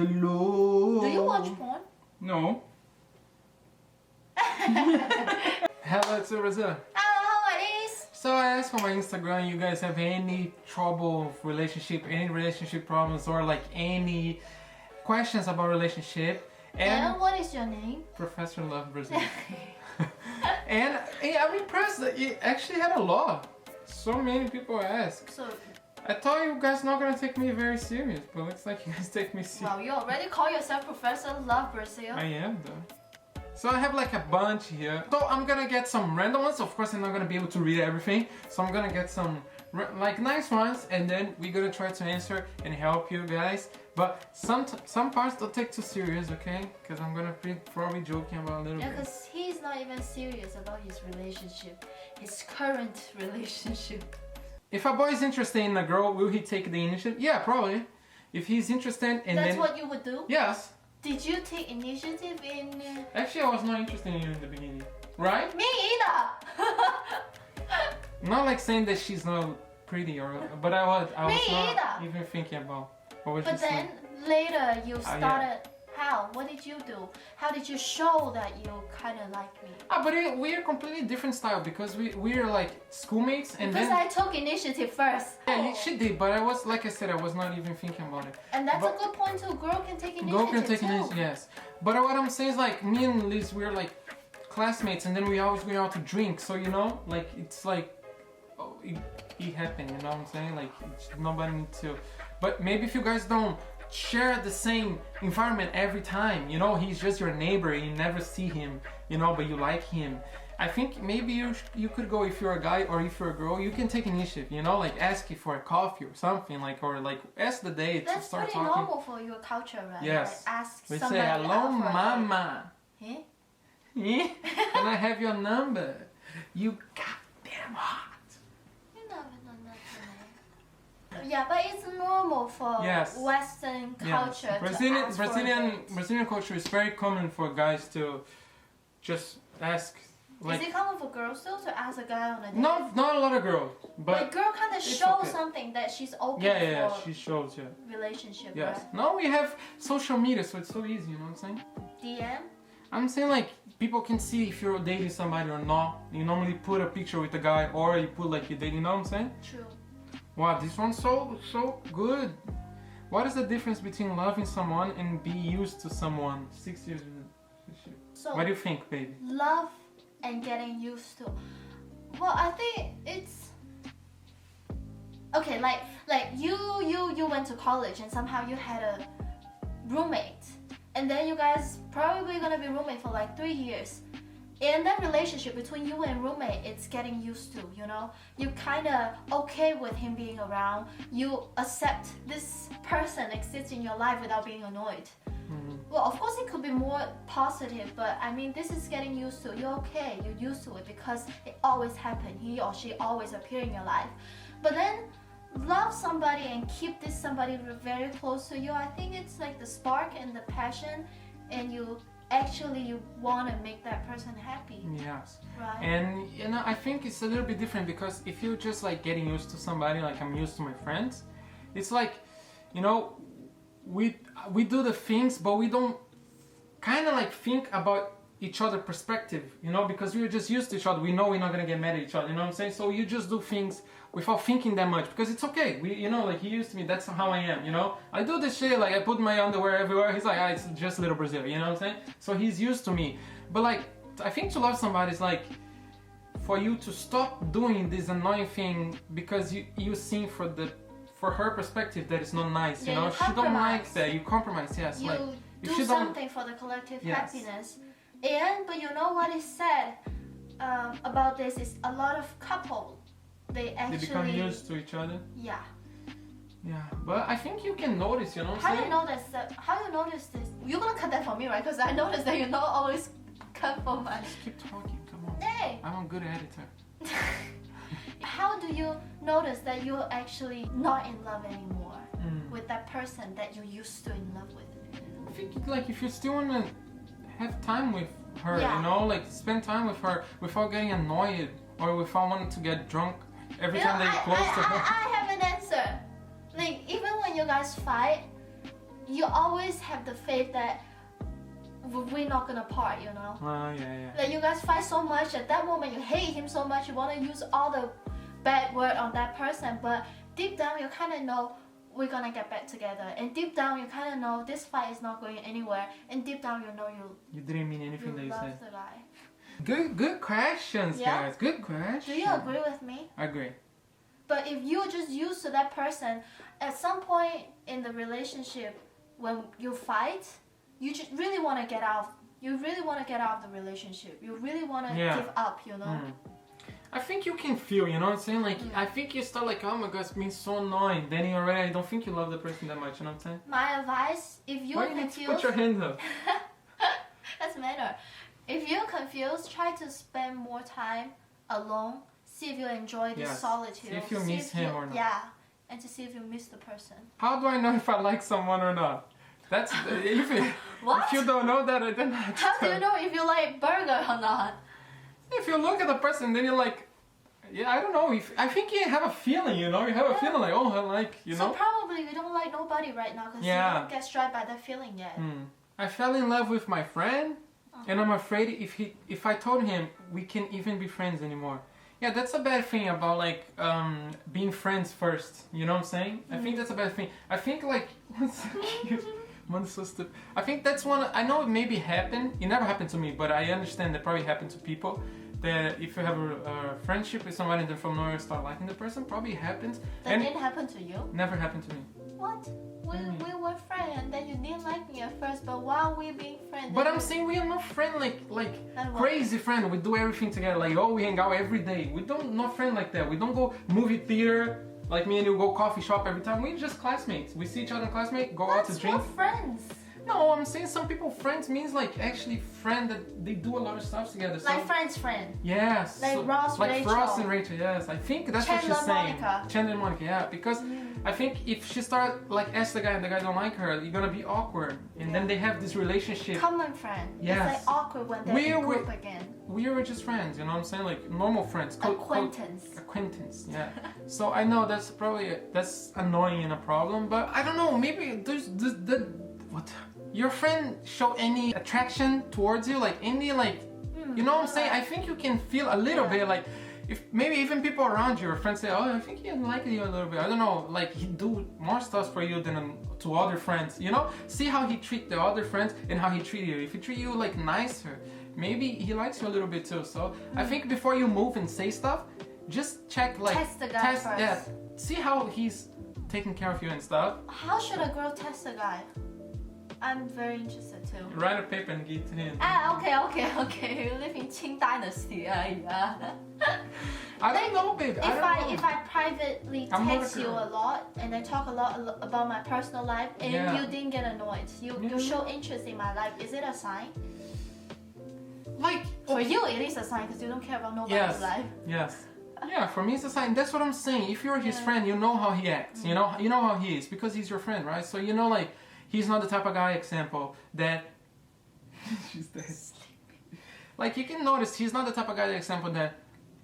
Lord. Do you watch porn? No. Hello to Brazil. Hello, how it is? So I asked on my Instagram, you guys have any trouble with relationship, any relationship problems, or like any questions about relationship? And what is your name? Professor Love Brazil. And I'm impressed that you actually had a lot. So many people ask. So, I thought you guys not gonna take me very serious, but looks like you guys take me serious. wow, you already call yourself Professor Love Brazil. I am though. So I have like a bunch here. So I'm gonna get some random ones. Of course I'm not gonna be able to read everything. So I'm gonna get some like nice ones, and then we're gonna try to answer and help you guys. But some parts don't take too serious, okay? Because I'm gonna be probably joking about a little bit. Because he's not even serious about his relationship. His current relationship. If a boy is interested in a girl, will he take the initiative? Yeah, probably. If he's interested and That's then... what you would do? Yes. Did you take initiative in... Actually, I was not interested in you in the beginning. Right? Me either! Not like saying that she's not pretty or... But I was not either. even thinking about what was But she saying. then later you started... Yeah. How? What did you do? How did you show that you kind of like me? But we are completely different style because we're like schoolmates and Because then... I took initiative first. Yeah, she did, but I was, like I said, I was not even thinking about it. And that's a good point too. Girl can take initiative Girl can take too. initiative, yes. But what I'm saying is like, me and Liz, we're like classmates and then we always go out to drink. So, you know, like, it's like, oh, it happened, you know what I'm saying? Like, nobody needs to. But maybe if you guys don't share the same environment every time, you know, he's just your neighbor, you never see him, you know, but you like him. I think maybe you could go, if you're a guy or if you're a girl, you can take initiative, you know, like ask you for a coffee or something, like, or like ask the date to start talking. That's pretty normal for your culture, right? Yes. Like ask We somebody say, hello out for a mama. date. Eh? Can I have your number? You goddamn hot. You never done that to me. Yeah, but it's normal for Western culture to ask for a date. Brazilian culture is very common for guys to just ask. Like, is it common for girls too to ask a guy on a date? not a lot of girls, but like girl kind of shows something that she's open for she shows, relationship, yes. right? Now we have social media, so it's so easy, you know what I'm saying? DM? I'm saying like people can see if you're dating somebody or not. You normally put a picture with the guy or you put like you're dating, you know what I'm saying? True. Wow, this one's so good. What is the difference between loving someone and be used to someone? 6 years relationship. So what do you think, baby? Love and getting used to. Well, I think it's okay. Like you went to college and somehow you had a roommate, and then you guys probably gonna be roommate for like 3 years. In that relationship between you and roommate, it's getting used to, you know? You kind of okay with him being around. You accept this person exists in your life without being annoyed. Well, of course it could be more positive, but I mean, this is getting used to. You're okay, you're used to it because it always happens. He or she always appear in your life. But then love somebody and keep this somebody very close to you. I think it's like the spark and the passion, and you want to make that person happy. Yes. Right. And you know, I think it's a little bit different because if you're just like getting used to somebody, like I'm used to my friends, it's like, you know, we do the things, but we don't kind of like think about each other perspective, you know, because we're just used to each other. We know we're not gonna get mad at each other, you know what I'm saying? So you just do things without thinking that much because it's okay. You know, like he used to me, that's how I am, you know? I do this shit, like I put my underwear everywhere. He's like, it's just little Brazil, you know what I'm saying? So he's used to me. But like, I think to love somebody is like for you to stop doing this annoying thing because you see for her perspective that it's not nice, you know? She don't like that. You compromise, yes. You like, do something for the collective happiness. But you know what is sad about this is a lot of couples, they become used to each other. Yeah. Yeah, but I think you can notice, you know what I'm saying? How you notice this? You're gonna cut that for me, right? Because I noticed that you don't always cut for much. Just keep talking, come on. Hey! I'm a good editor. How do you notice that you're actually not in love anymore with that person that you used to in love with? I think like if you still wanna have time with her, you know, like spend time with her without getting annoyed or without wanting to get drunk every time they close to her. I have an answer. Like even when you guys fight, you always have the faith that we're not gonna part, you know? Yeah. Like you guys fight so much, at that moment you hate him so much, you want to use all the bad word on that person, but deep down you kind of know we're gonna get back together, and deep down you kind of know this fight is not going anywhere, and deep down you know you didn't mean anything that you love said. the guy. Good questions, Yeah? guys. Good questions. Do you agree with me? I agree. But if you're just used to that person, at some point in the relationship, when you fight, you just really want to get out. You really want to get out of the relationship. You really want to give up, you know? I think you can feel, you know what I'm saying? Like, I think you start like, oh my god, it's been so annoying. Then you already, I don't think you love the person that much, you know what I'm saying? My advice, if you're Why confused... you need to put your hand up? That's matter. If you're confused, try to spend more time alone. See if you enjoy this solitude. See if you miss him or not. Yeah, and to see if you miss the person. How do I know if I like someone or not? That's What? If you don't know that, I don't have to How do tell. you know if you like burger or not? If you look at the person, then you're like, yeah, I don't know. I think you have a feeling, you know? You have a feeling like, oh, I like, you know? So probably you don't like nobody right now because you don't get struck by that feeling yet. I fell in love with my friend, and I'm afraid if I told him we can't even be friends anymore. Yeah, that's a bad thing about like being friends first. You know what I'm saying? I think that's a bad thing. I think like that's so cute. Man, so stupid. I think that's one. I know it maybe happened. It never happened to me, but I understand that probably happened to people. That if you have a friendship with somebody and then from nowhere start liking the person, probably happens. That didn't happen to you? Never happened to me. What? We were friends and then you didn't like me at first, but while we're being friends... But I'm saying we are not friends like crazy friend. We do everything together. Like, oh, we hang out every day. We don't not friend like that. We don't go movie theater. Like me and you go coffee shop every time. We're just classmates. We see each other classmates, go out to drink. That's friends. No, I'm saying some people friends means like actually friend that they do a lot of stuff together. So, like friend. Yes. Like Ross, like Rachel. Ross and Rachel, yes. I think that's Chandler, what she's saying. Monica. Chandler and Monica, yeah. Because I think if she start like ask the guy and the guy don't like her, you're gonna be awkward. And then they have this relationship. Common friend. Yes. It's like awkward when they're in group again. We were just friends, you know what I'm saying? Like normal friends. Acquaintance. Acquaintance, yeah. So I know that's probably that's annoying and a problem, but I don't know. Maybe there's what. Your friend show any attraction towards you, like any like, you know what I'm saying? I think you can feel a little bit like, if maybe even people around you, your friends say, oh, I think he like you a little bit. I don't know, like he do more stuff for you than to other friends, you know? See how he treat the other friends and how he treat you. If he treat you like nicer, maybe he likes you a little bit too. So I think before you move and say stuff, just check like test the guy first. Yeah, see how he's taking care of you and stuff. How should a girl test a guy? I'm very interested too. Write a paper and give it to him. Okay. You live in Qing Dynasty. Yeah. I don't know, babe. If I privately text you a lot and I talk a lot about my personal life and you didn't get annoyed, you show interest in my life, is it a sign? Like for you, it is a sign because you don't care about nobody's life. Yes. Yeah, for me it's a sign. That's what I'm saying. If you're his friend, you know how he acts. You know how he is because he's your friend, right? So you know like. He's not the type of guy, example, that... She's dead. Like, you can notice he's not the type of guy, example, that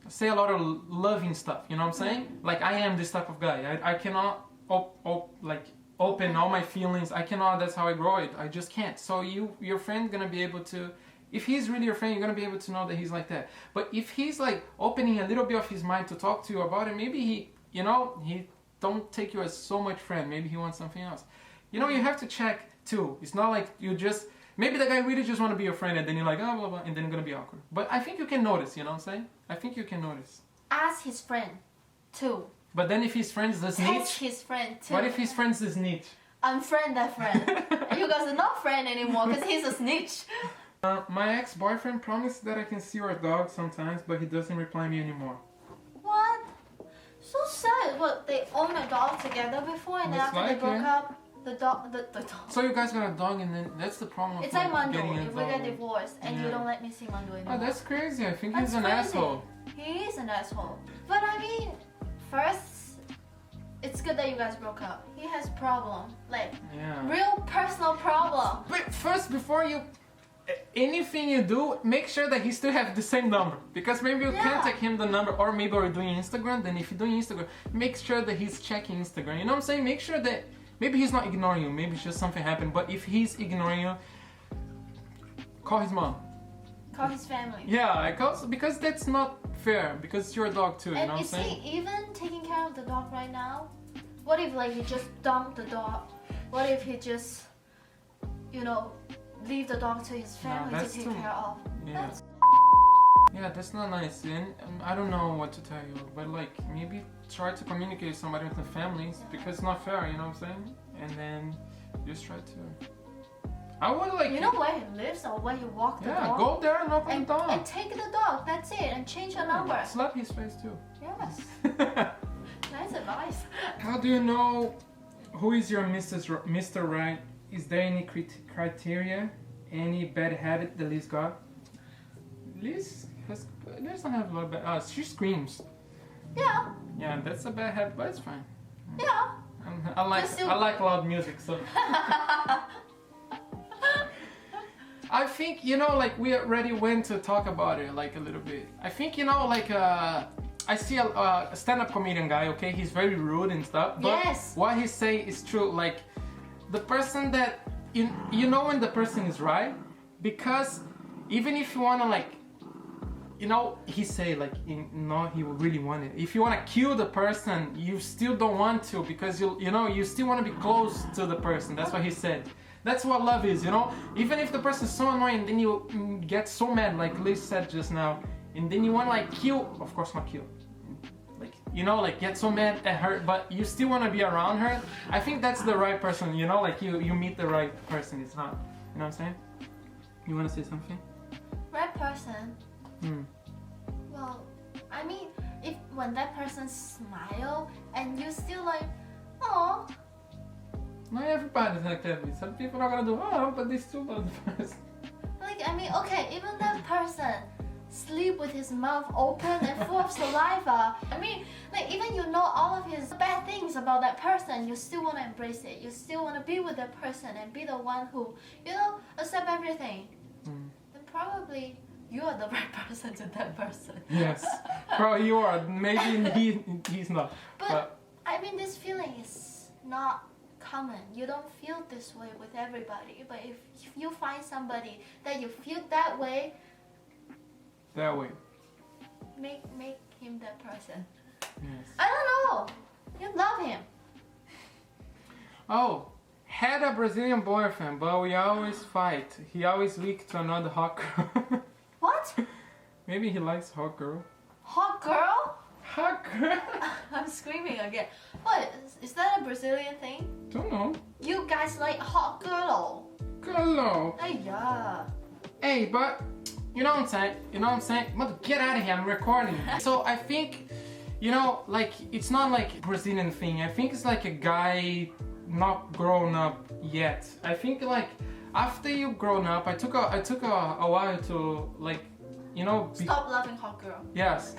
say a lot of loving stuff, you know what I'm saying? Like, I am this type of guy. I cannot, open all my feelings. I cannot, that's how I grow it. I just can't. So your friend gonna be able to... If he's really your friend, you're gonna be able to know that he's like that. But if he's, like, opening a little bit of his mind to talk to you about it, maybe he don't take you as so much friend. Maybe he wants something else. You know, you have to check too. It's not like you just, maybe the guy really just want to be your friend and then you're like, oh, blah, blah, and then it's going to be awkward. But I think you can notice, you know what I'm saying? I think you can notice. Ask his friend too. But then if his friend's the snitch? Test his friend too. What if his friend's the snitch? Unfriend that friend. And you guys are not friends anymore because he's a snitch. My ex-boyfriend promised that I can see our dog sometimes, but he doesn't reply me anymore. What? So sad. What, they owned a dog together before and then after they broke up? The dog. So you guys got a dog and then that's the problem. It's like Mando. If we get divorced and you don't let me see Mando anymore. Oh, that's crazy. I think he's an asshole. He is an asshole. But I mean, first, it's good that you guys broke up. He has problem, like real personal problem. But first, before anything you do, make sure that he still have the same number. Because maybe you contact him the number, or maybe we're doing Instagram. Then if you're doing Instagram, make sure that he's checking Instagram. You know what I'm saying? Make sure that maybe he's not ignoring you, maybe it's just something happened, but if he's ignoring you, call his mom. Call his family. Yeah, because that's not fair, because it's your dog too, you And know what I'm is saying? he even taking care of the dog right now? What if like he just dumped the dog? What if he just, leave the dog to his family to take care of? Yeah. Yeah, that's not nice, and I don't know what to tell you, but like maybe try to communicate with somebody with the families, because it's not fair, you know what I'm saying? And then just try to. I would like. You know where he lives or where he walks the dog? Yeah, go there and knock on the door. And take the dog, that's it, and change your number. Slap his face too. Yes. Nice advice. How do you know who is your Mr. Right? Is there any criteria? Any bad habit that Liz got? Liz doesn't have a lot of bad. She screams. Yeah. Yeah, that's a bad habit, but it's fine. Yeah. I like loud music, so. I think like we already went to talk about it like a little bit. I think like I see a stand-up comedian guy. Okay, he's very rude and stuff. But yes. What he say is true. Like the person that when the person is right, because even if you wanna like. He say like, no, he really want it. If you want to kill the person, you still don't want to, because you still want to be close to the person. That's what he said. That's what love is, Even if the person is so annoying, then you get so mad, like Liz said just now, and then you want to like kill. Of course, not kill. Like get so mad at her, but you still want to be around her. I think that's the right person. Like you meet the right person. It's not. You know what I'm saying? You want to say something? Right person. Well, I mean, if when that person smile and you still like, oh. Not everybody's like that. Some people are gonna do but they still love the person. Like I mean, okay, even that person sleep with his mouth open and full of saliva. I mean, like even all of his bad things about that person, you still want to embrace it. You still want to be with that person and be the one who, accept everything. Then probably. You are the right person to that person. Yes, probably you are. Maybe he's not. But I mean, this feeling is not common. You don't feel this way with everybody. But if you find somebody that you feel that way, make him that person. Yes. I don't know. You love him. Oh. Had a Brazilian boyfriend, but we always fight. He always leaked to another hot girl. What? Maybe he likes hot girl. Hot girl? Hot girl? I'm screaming again. What? Is that a Brazilian thing? Don't know. You guys like hot girl? Girl. Hey, yeah. Hey, but you know what I'm saying? Mother, get out of here, I'm recording. So I think, like it's not like Brazilian thing. I think it's like a guy not grown up yet. I think like after you've grown up, I took a while to like, Stop loving hot girl. Yes.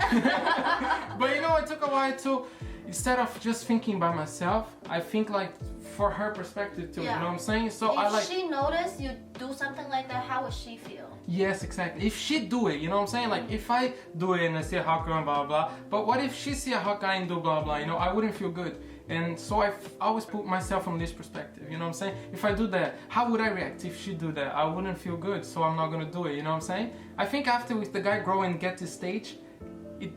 But I took a while to, instead of just thinking by myself, I think like for her perspective too. Yeah. You know what I'm saying? So if she noticed you do something like that, how would she feel? Yes, exactly. If she do it, you know what I'm saying? Like if I do it and I see a hot girl and blah blah blah, but what if she see a hot guy and do blah blah? I wouldn't feel good. And so I always put myself on this perspective, you know what I'm saying? If I do that, how would I react if she do that? I wouldn't feel good, so I'm not gonna do it, you know what I'm saying? I think after with the guy grow and get to stage, it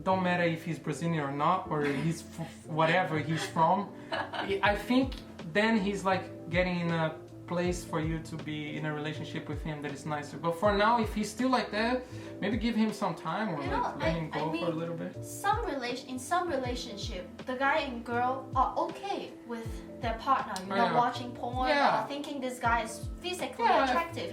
don't matter if he's Brazilian or not, or he's whatever he's from. I think then he's like getting in a place for you to be in a relationship with him that is nicer. But for now, if he's still like that, maybe give him some time, or let him go for a little bit. In some relationship, the guy and girl are okay with their partner, watching porn or thinking this guy is physically attractive,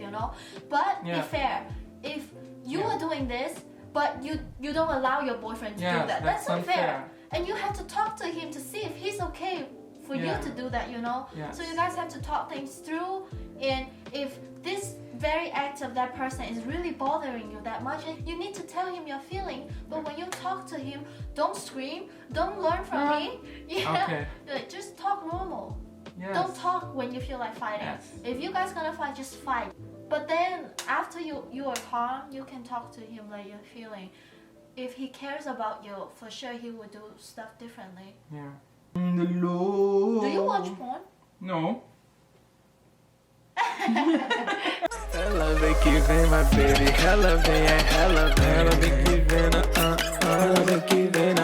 But be fair, if you are doing this, but you don't allow your boyfriend to do that, that's unfair. And you have to talk to him to see if he's okay for you to do that, Yes. So you guys have to talk things through, and if this very act of that person is really bothering you that much, you need to tell him your feeling. But when you talk to him, don't scream, don't learn from me. Okay. Just talk normal. Yes. Don't talk when you feel like fighting. Yes. If you guys gonna fight, just fight. But then after you are calm, you can talk to him like you're feeling. If he cares about you, for sure he will do stuff differently. Yeah. Do you watch porn? No. Ela vem que vem, my baby. Ela vem, ela vem que vem, ela vem que vem,